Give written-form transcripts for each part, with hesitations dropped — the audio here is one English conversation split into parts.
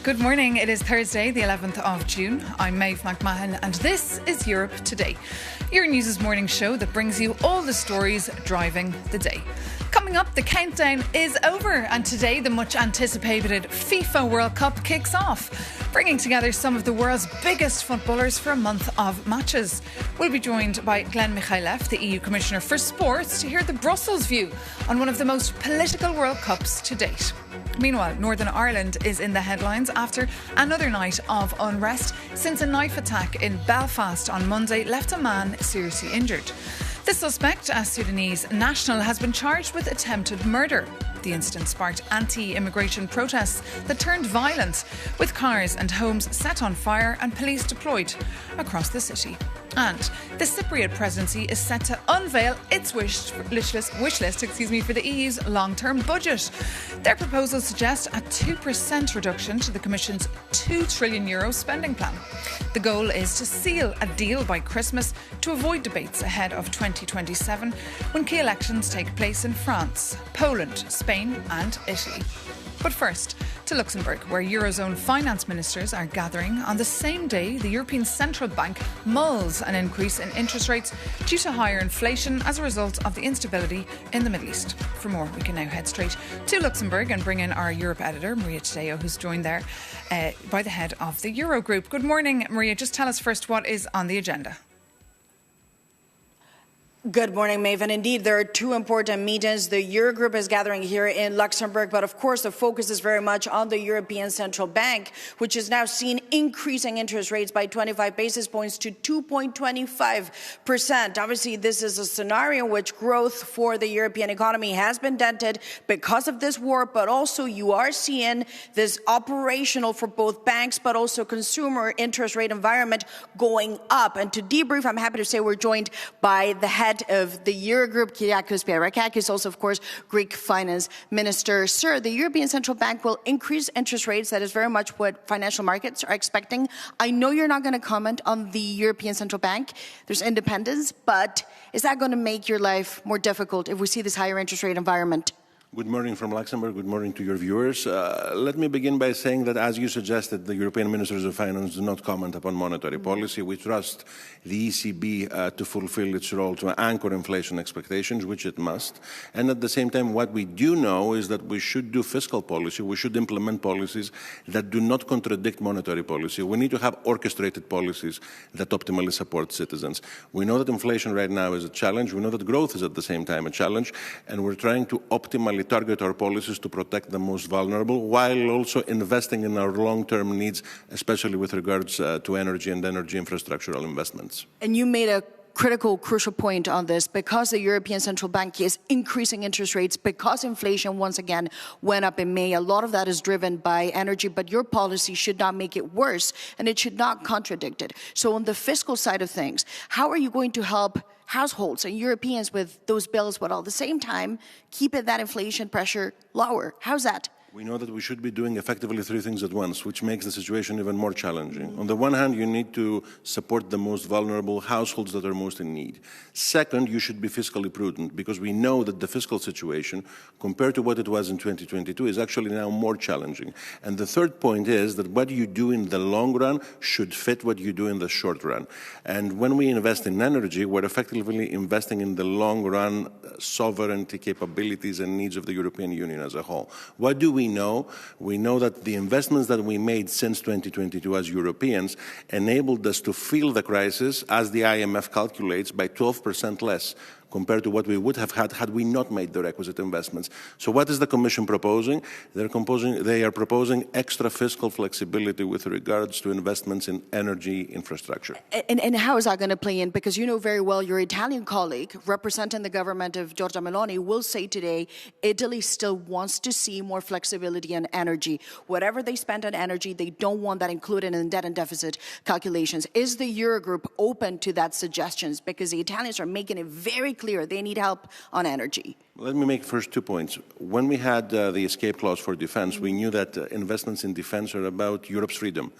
Good morning. It is Thursday, the 11th of June. I'm Maeve McMahon and this is Europe Today, Euronews' morning show that brings you all the stories driving the day. Coming up, the countdown is over and today the much anticipated FIFA World Cup kicks off, bringing together some of the world's biggest footballers for a month of matches. We'll be joined by Mikaalf, the EU Commissioner for Sports, to hear the Brussels view on one of the most political World Cups to date. Meanwhile, Northern Ireland is in the headlines after another night of unrest since a knife attack in Belfast on Monday left a man seriously injured. The suspect, a Sudanese national, has been charged with attempted murder. The incident sparked anti-immigration protests that turned violent, with cars and homes set on fire and police deployed across the city. And the Cypriot presidency is set to unveil its wish list for the EU's long-term budget. Their proposals suggest a 2% reduction to the Commission's €2 trillion spending plan. The goal is to seal a deal by Christmas to avoid debates ahead of 2027, when key elections take place in France, Poland, Spain and Italy. But first, to Luxembourg, where Eurozone finance ministers are gathering on the same day the European Central Bank mulls an increase in interest rates due to higher inflation as a result of the instability in the Middle East. For more, we can now head straight to Luxembourg and bring in our Europe editor, Maria Tadeo, who's joined there by the head of the Eurogroup. Good morning, Maria. Just tell us first what is on the agenda. Good morning, Maeve. And indeed, there are two important meetings. The Eurogroup is gathering here in Luxembourg, but of course the focus is very much on the European Central Bank, which has now seen increasing interest rates by 25 basis points to 2.25%. Obviously, this is a scenario in which growth for the European economy has been dented because of this war, but also you are seeing this operational for both banks, but also consumer interest rate environment going up. And to debrief, I'm happy to say we're joined by the head of the Eurogroup, Kyriakos Parakakis, also, of course, Greek finance minister. Sir, the European Central Bank will increase interest rates. That is very much what financial markets are expecting. I know you're not going to comment on the European Central Bank. There's independence, but is that going to make your life more difficult if we see this higher interest rate environment? Good morning from Luxembourg. Good morning to your viewers. Let me begin by saying that, as you suggested, the European Ministers of Finance do not comment upon monetary policy. We trust the ECB to fulfill its role to anchor inflation expectations, which it must. And at the same time, what we do know is that we should do fiscal policy. We should implement policies that do not contradict monetary policy. We need to have orchestrated policies that optimally support citizens. We know that inflation right now is a challenge. We know that growth is at the same time a challenge. And we're trying to optimally target our policies to protect the most vulnerable, while also investing in our long-term needs, especially with regards to energy and energy infrastructural investments. And you made a crucial point on this, because the European Central Bank is increasing interest rates, because inflation once again went up in May. A lot of that is driven by energy, but your policy should not make it worse and it should not contradict it. So on the fiscal side of things, how are you going to help households and Europeans with those bills, but at the same time, keeping that inflation pressure lower? How's that? We know that we should be doing effectively three things at once, which makes the situation even more challenging. On the one hand, you need to support the most vulnerable households that are most in need. Second, you should be fiscally prudent, because we know that the fiscal situation, compared to what it was in 2022, is actually now more challenging. And the third point is that what you do in the long run should fit what you do in the short run. And when we invest in energy, we're effectively investing in the long run sovereignty capabilities and needs of the European Union as a whole. What do we know? We know that the investments that we made since 2022 as Europeans enabled us to feel the crisis, as the IMF calculates, by 12% less compared to what we would have had we not made the requisite investments. So what is the Commission proposing? They are proposing extra fiscal flexibility with regards to investments in energy infrastructure. And how is that going to play in? Because you know very well your Italian colleague, representing the government of Giorgia Meloni, will say today Italy still wants to see more flexibility on energy. Whatever they spend on energy, they don't want that included in debt and deficit calculations. Is the Eurogroup open to that suggestions? Because the Italians are making it very clear they need help on energy. Let me make first 2 points. When we had the escape clause for defense, we knew that investments in defense are about Europe's freedom.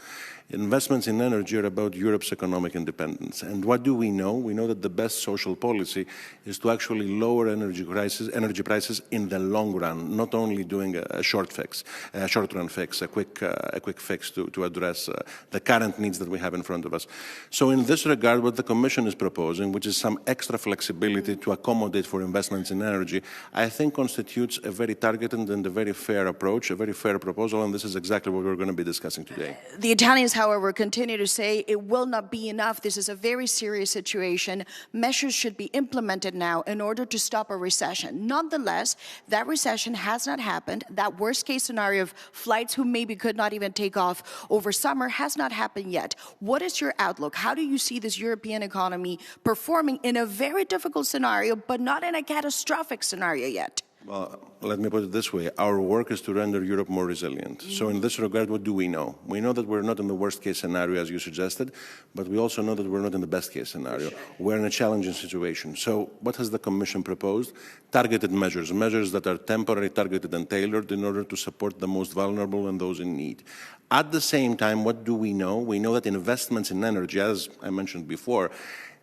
Investments in energy are about Europe's economic independence. And what do we know? We know that the best social policy is to actually lower energy prices in the long run, not only doing a short-run fix, a quick fix to address the current needs that we have in front of us. So in this regard, what the Commission is proposing, which is some extra flexibility to accommodate for investments in energy, I think constitutes a very targeted and a very fair approach, a very fair proposal, and this is exactly what we're going to be discussing today. The Italians, however, continue to say it will not be enough. This is a very serious situation. Measures should be implemented now in order to stop a recession. Nonetheless, that recession has not happened. That worst-case scenario of flights who maybe could not even take off over summer has not happened yet. What is your outlook? How do you see this European economy performing in a very difficult scenario, but not in a catastrophic scenario yet? Well, let me put it this way. Our work is to render Europe more resilient. So in this regard, what do we know? We know that we're not in the worst-case scenario, as you suggested, but we also know that we're not in the best-case scenario. We're in a challenging situation. So what has the Commission proposed? Targeted measures, measures that are temporary, targeted, and tailored in order to support the most vulnerable and those in need. At the same time, what do we know? We know that investments in energy, as I mentioned before,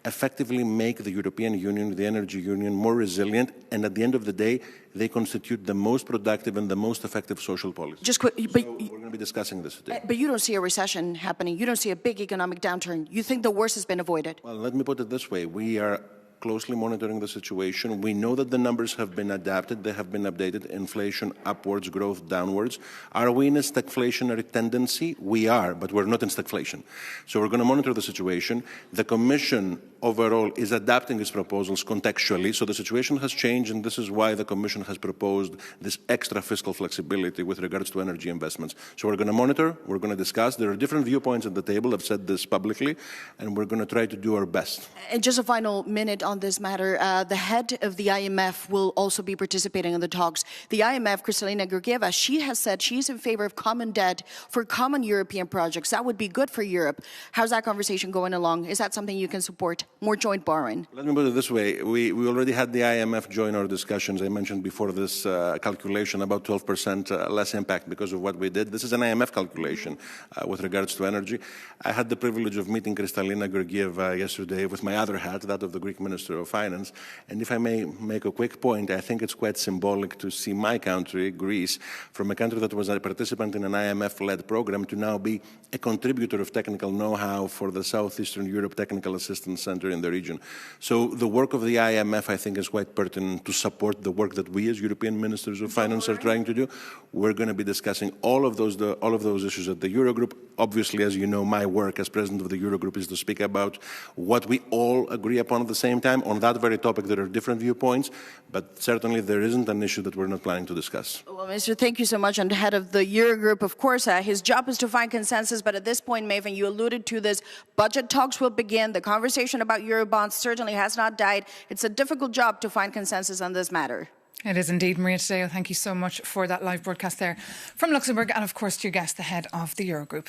effectively make the European Union, the energy union, more resilient, and at the end of the day, they constitute the most productive and the most effective social policy. Just quick, but so we're going to be discussing this today. But you don't see a recession happening. You don't see a big economic downturn. You think the worst has been avoided? Well, let me put it this way. We are closely monitoring the situation. We know that the numbers have been adapted. They have been updated. Inflation upwards, growth downwards. Are we in a stagflationary tendency? We are, but we're not in stagflation. So we're going to monitor the situation. The Commission overall is adapting its proposals contextually. So the situation has changed, and this is why the Commission has proposed this extra fiscal flexibility with regards to energy investments. So we're going to monitor, we're going to discuss. There are different viewpoints at the table. I've said this publicly, and we're going to try to do our best. And just a final minute on this matter. The head of the IMF will also be participating in the talks. The IMF, Kristalina Georgieva, she has said she's in favor of common debt for common European projects. That would be good for Europe. How's that conversation going along? Is that something you can support? More joint borrowing? Let me put it this way. We already had the IMF join our discussions. I mentioned before this calculation about 12% less impact because of what we did. This is an IMF calculation with regards to energy. I had the privilege of meeting Kristalina Georgieva yesterday with my other hat, that of the Greek Minister of Finance. And if I may make a quick point, I think it's quite symbolic to see my country, Greece, from a country that was a participant in an IMF-led program to now be a contributor of technical know-how for the Southeastern Europe Technical Assistance Center in the region. So the work of the IMF, I think, is quite pertinent to support the work that we as European Ministers of Finance are trying to do. We're going to be discussing all of those issues at the Eurogroup. Obviously, as you know, my work as President of the Eurogroup is to speak about what we all agree upon at the same time. On that very topic, there are different viewpoints, but certainly there isn't an issue that we're not planning to discuss. Well, Minister, thank you so much. And head of the Eurogroup, of course, his job is to find consensus, but at this point, Maven, you alluded to this, budget talks will begin. The conversation about Eurobonds certainly has not died. It's a difficult job to find consensus on this matter. It is indeed. Maria Tadeo, thank you so much for that live broadcast there from Luxembourg, and of course to your guest, the head of the Eurogroup.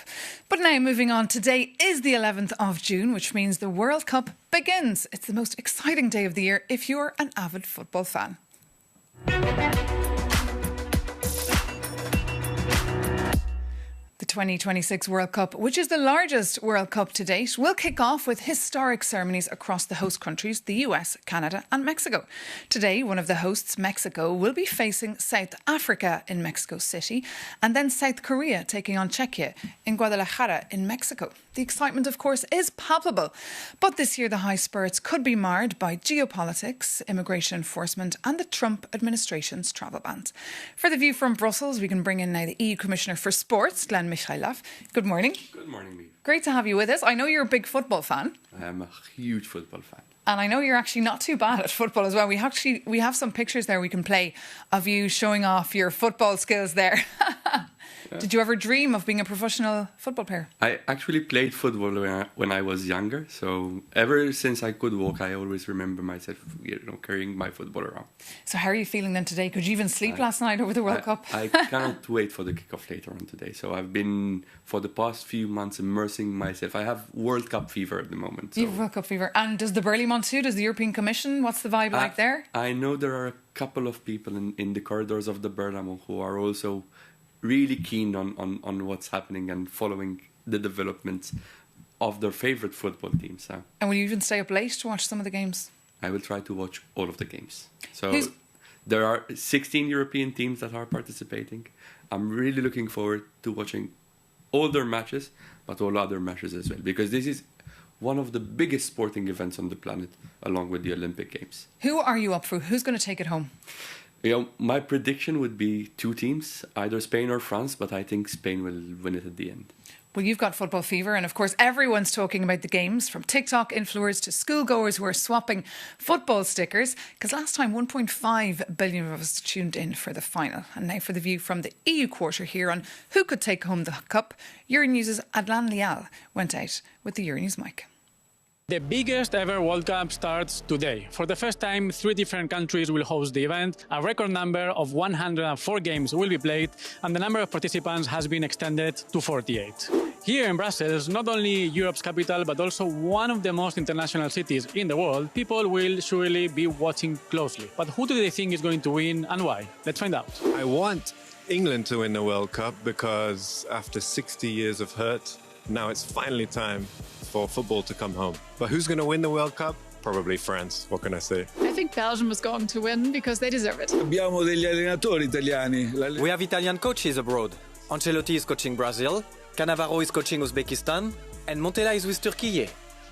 But now moving on, today is the 11th of June, which means the World Cup begins. It's the most exciting day of the year if you're an avid football fan. The 2026 World Cup, which is the largest World Cup to date, will kick off with historic ceremonies across the host countries, the US, Canada and Mexico. Today, one of the hosts, Mexico, will be facing South Africa in Mexico City, and then South Korea taking on Czechia in Guadalajara in Mexico. The excitement, of course, is palpable, but this year the high spirits could be marred by geopolitics, immigration enforcement and the Trump administration's travel bans. For the view from Brussels, we can bring in now the EU Commissioner for Sports, Glenn Michailov. Good morning. Good morning, Lee. Great to have you with us. I know you're a big football fan. I am a huge football fan. And I know you're actually not too bad at football as well. We have some pictures there we can play of you showing off your football skills there. Yeah. Did you ever dream of being a professional football player? I actually played football when I was younger. So ever since I could walk, I always remember myself, carrying my football around. So how are you feeling then today? Could you even sleep last night over the World Cup? I cannot wait for the kickoff later on today. So I've been, for the past few months, immersing myself. I have World Cup fever at the moment. So. You have World Cup fever. And does the Burley too? Does the European Commission, what's the vibe like there? I know there are a couple of people in the corridors of the Bergamo who are also really keen on what's happening and following the developments of their favourite football teams. And will you even stay up late to watch some of the games? I will try to watch all of the games. So there are 16 European teams that are participating. I'm really looking forward to watching all their matches, but all other matches as well, because this is one of the biggest sporting events on the planet, along with the Olympic Games. Who are you up for? Who's going to take it home? My prediction would be two teams, either Spain or France, but I think Spain will win it at the end. Well, you've got football fever, and of course everyone's talking about the games, from TikTok influencers to schoolgoers who are swapping football stickers, because last time 1.5 billion of us tuned in for the final. And now for the view from the EU quarter here on who could take home the cup, Euronews' Adlan Lial went out with the Euronews mic. The biggest ever World Cup starts today. For the first time, 3 different countries will host the event. A record number of 104 games will be played, and the number of participants has been extended to 48. Here in Brussels, not only Europe's capital, but also one of the most international cities in the world, people will surely be watching closely. But who do they think is going to win and why? Let's find out. I want England to win the World Cup because after 60 years of hurt, now it's finally time for football to come home. But who's going to win the World Cup? Probably France. What can I say? I think Belgium is going to win because they deserve it. Abbiamo degli allenatori italiani. We have Italian coaches abroad. Ancelotti is coaching Brazil, Cannavaro is coaching Uzbekistan, and Montella is with Turkey.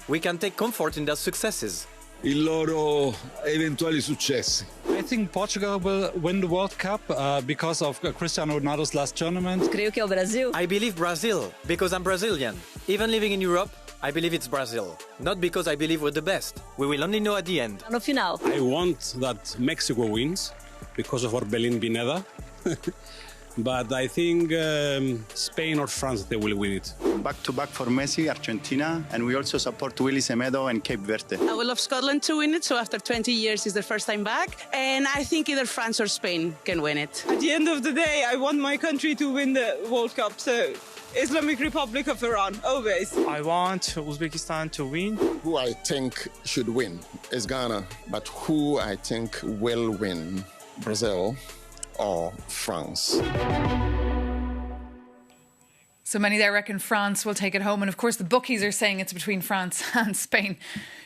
We can take comfort in their successes. I loro eventuali successi. I think Portugal will win the World Cup because of Cristiano Ronaldo's last tournament. Creio que é o Brasil. I believe Brazil because I'm Brazilian. Even living in Europe, I believe it's Brazil. Not because I believe we're the best. We will only know at the end. No final. I want that Mexico wins because of Orbelín Pineda. But I think Spain or France, they will win it. Back-to-back for Messi, Argentina, and we also support Willy Semedo and Cape Verde. I would love Scotland to win it, so after 20 years it's their first time back, and I think either France or Spain can win it. At the end of the day, I want my country to win the World Cup, so Islamic Republic of Iran, always. I want Uzbekistan to win. Who I think should win is Ghana, but who I think will win, Brazil or France. So many there reckon France will take it home, and of course the bookies are saying it's between France and Spain.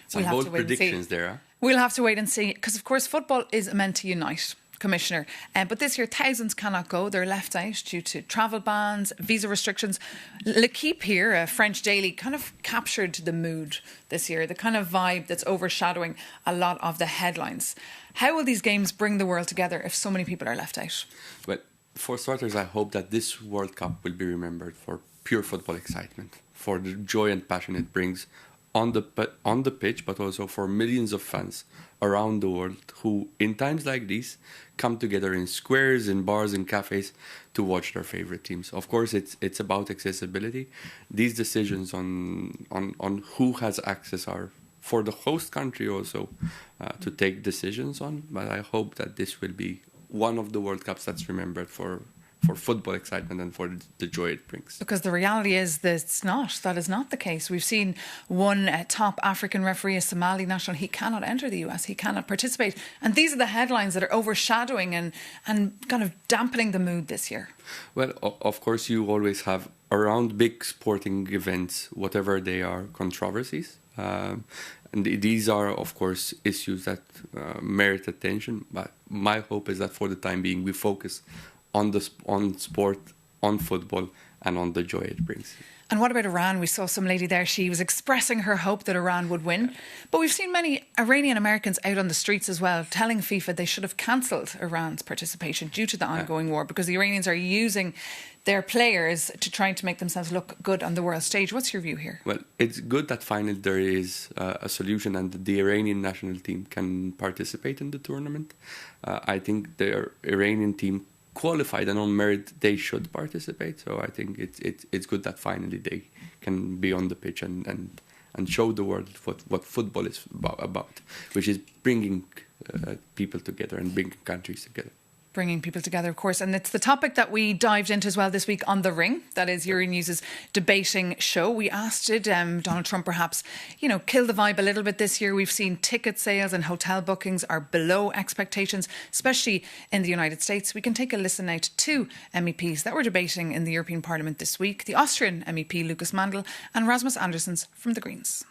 Some bold predictions there, huh? We'll have to wait and see, because of course football is meant to unite, Commissioner. But this year thousands cannot go. They're left out due to travel bans, visa restrictions. L'Equipe here, a French daily, kind of captured the mood this year, the kind of vibe that's overshadowing a lot of the headlines. How will these games bring the world together if so many people are left out? Well, for starters, I hope that this World Cup will be remembered for pure football excitement, for the joy and passion it brings on the pitch, but also for millions of fans around the world who, in times like these, come together in squares, in bars, in cafes to watch their favorite teams. Of course, it's about accessibility. These decisions on who has access are for the host country also to take decisions on. But I hope that this will be one of the World Cups that's remembered for football excitement and for the joy it brings. Because the reality is that is not the case. We've seen one top African referee, a Somali national, he cannot enter the US, he cannot participate. And these are the headlines that are overshadowing and kind of dampening the mood this year. Well, of course, you always have around big sporting events, whatever they are, controversies. And these are, of course, issues that merit attention. But my hope is that for the time being, we focus on sport, on football, and on the joy it brings. And what about Iran? We saw some lady there, she was expressing her hope that Iran would win. But we've seen many Iranian Americans out on the streets as well, telling FIFA they should have cancelled Iran's participation due to the ongoing war, because the Iranians are using their players to try to make themselves look good on the world stage. What's your view here? Well, it's good that finally there is a solution and the Iranian national team can participate in the tournament. I think the Iranian team qualified and on merit they should participate. So I think it's good that finally they can be on the pitch and show the world what football is about, which is bringing people together and bringing countries together. bringing people together, of course. And it's the topic that we dived into as well this week on The Ring. That is Euronews' debating show. We asked, did Donald Trump perhaps, kill the vibe a little bit this year? We've seen ticket sales and hotel bookings are below expectations, especially in the United States. We can take a listen now to two MEPs that were debating in the European Parliament this week. The Austrian MEP, Lucas Mandl, and Rasmus Andersens from the Greens.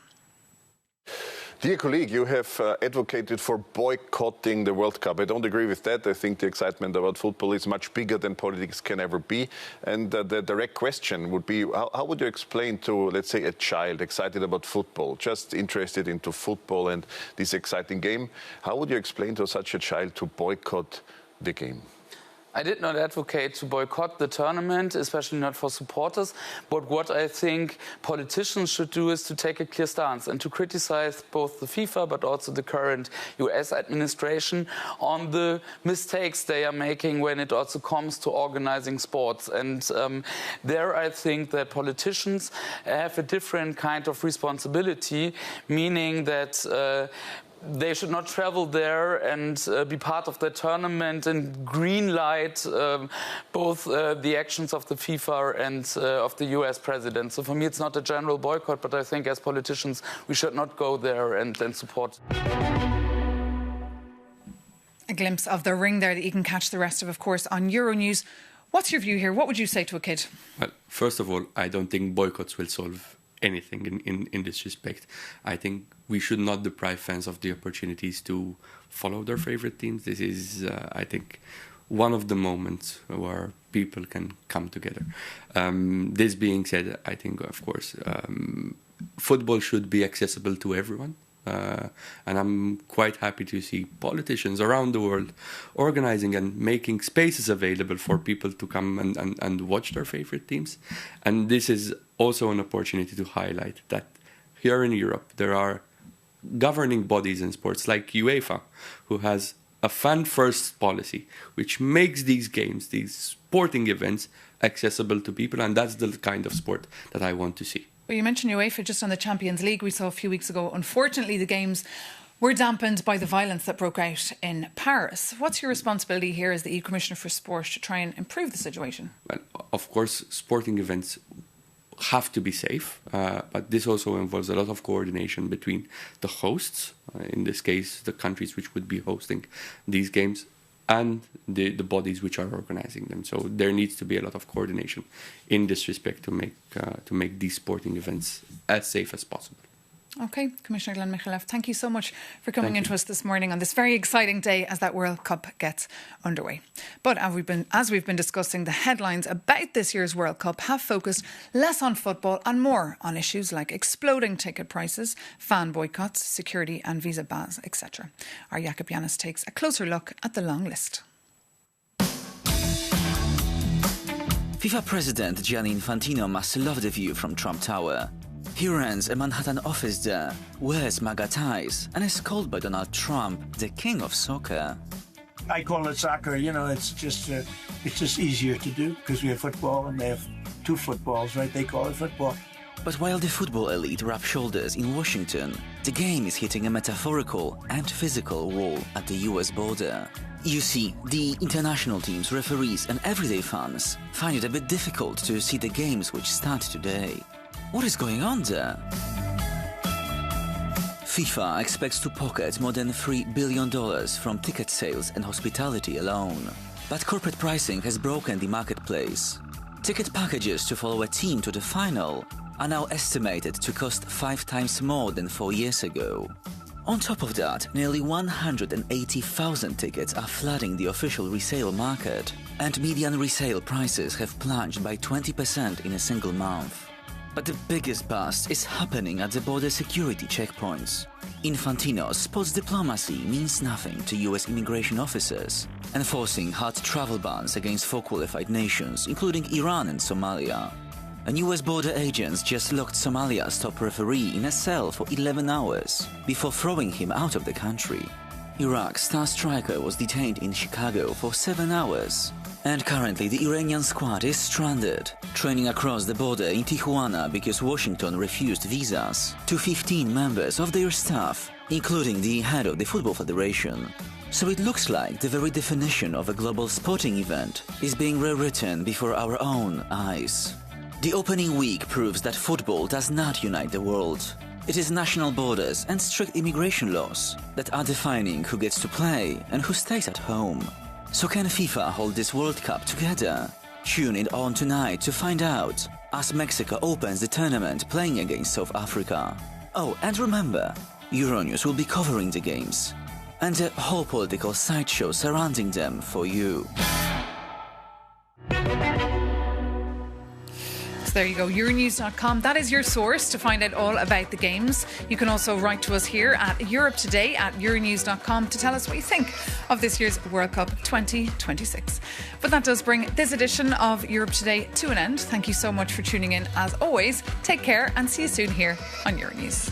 Dear colleague, you have advocated for boycotting the World Cup. I don't agree with that. I think the excitement about football is much bigger than politics can ever be. And the direct question would be, how would you explain to, let's say, a child excited about football, just interested into football and this exciting game, how would you explain to such a child to boycott the game? I did not advocate to boycott the tournament, especially not for supporters. But what I think politicians should do is to take a clear stance and to criticize both the FIFA but also the current US administration on the mistakes they are making when it also comes to organizing sports. And there I think that politicians have a different kind of responsibility, meaning that they should not travel there and be part of the tournament and green light both the actions of the FIFA and of the US president. So for me, it's not a general boycott, but I think as politicians, we should not go there and support. A glimpse of The Ring there that you can catch the rest of course, on Euronews. What's your view here? What would you say to a kid? Well, first of all, I don't think boycotts will solve anything in this respect. I think we should not deprive fans of the opportunities to follow their favorite teams. This is, I think, one of the moments where people can come together. This being said, I think, of course, football should be accessible to everyone. And I'm quite happy to see politicians around the world organizing and making spaces available for people to come and watch their favorite teams. And this is also an opportunity to highlight that here in Europe there are governing bodies in sports like UEFA, who has a fan-first policy, which makes these games, these sporting events, accessible to people. And that's the kind of sport that I want to see. Well, you mentioned UEFA just on the Champions League we saw a few weeks ago. Unfortunately, the games were dampened by the violence that broke out in Paris. What's your responsibility here as the EU Commissioner for Sport to try and improve the situation? Well, of course, sporting events have to be safe, but this also involves a lot of coordination between the hosts, in this case, the countries which would be hosting these games, and the bodies which are organizing them. So there needs to be a lot of coordination in this respect to make these sporting events as safe as possible. OK, Commissioner Glenn Michaelef, thank you so much for coming into us this morning on this very exciting day as that World Cup gets underway. But as we've been discussing, the headlines about this year's World Cup have focused less on football and more on issues like exploding ticket prices, fan boycotts, security and visa bans, etc. Our Jakob Yanis takes a closer look at the long list. FIFA President Gianni Infantino must love the view from Trump Tower. He runs a Manhattan office there, wears MAGA ties, and is called by Donald Trump the king of soccer. I call it soccer. It's just easier to do because we have football and they have two footballs, right? They call it football. But while the football elite rub shoulders in Washington, the game is hitting a metaphorical and physical wall at the US border. You see, the international teams, referees and everyday fans find it a bit difficult to see the games which start today. What is going on there? FIFA expects to pocket more than $3 billion from ticket sales and hospitality alone. But corporate pricing has broken the marketplace. Ticket packages to follow a team to the final are now estimated to cost 5 times more than 4 years ago. On top of that, nearly 180,000 tickets are flooding the official resale market, and median resale prices have plunged by 20% in a single month. But the biggest bust is happening at the border security checkpoints. Infantino's sports diplomacy means nothing to US immigration officers, enforcing hard travel bans against 4 qualified nations, including Iran and Somalia. And US border agents just locked Somalia's top referee in a cell for 11 hours before throwing him out of the country. Iraq's star striker was detained in Chicago for 7 hours. And currently the Iranian squad is stranded, training across the border in Tijuana because Washington refused visas to 15 members of their staff, including the head of the Football Federation. So it looks like the very definition of a global sporting event is being rewritten before our own eyes. The opening week proves that football does not unite the world. It is national borders and strict immigration laws that are defining who gets to play and who stays at home. So can FIFA hold this World Cup together? Tune in on tonight to find out, as Mexico opens the tournament playing against South Africa. Oh, and remember, Yuronius will be covering the games, and a whole political sideshow surrounding them for you. So there you go, Euronews.com. That is your source to find out all about the games. You can also write to us here at Europe Today at Euronews.com to tell us what you think of this year's World Cup 2026. But that does bring this edition of Europe Today to an end. Thank you so much for tuning in. As always, take care and see you soon here on Euronews.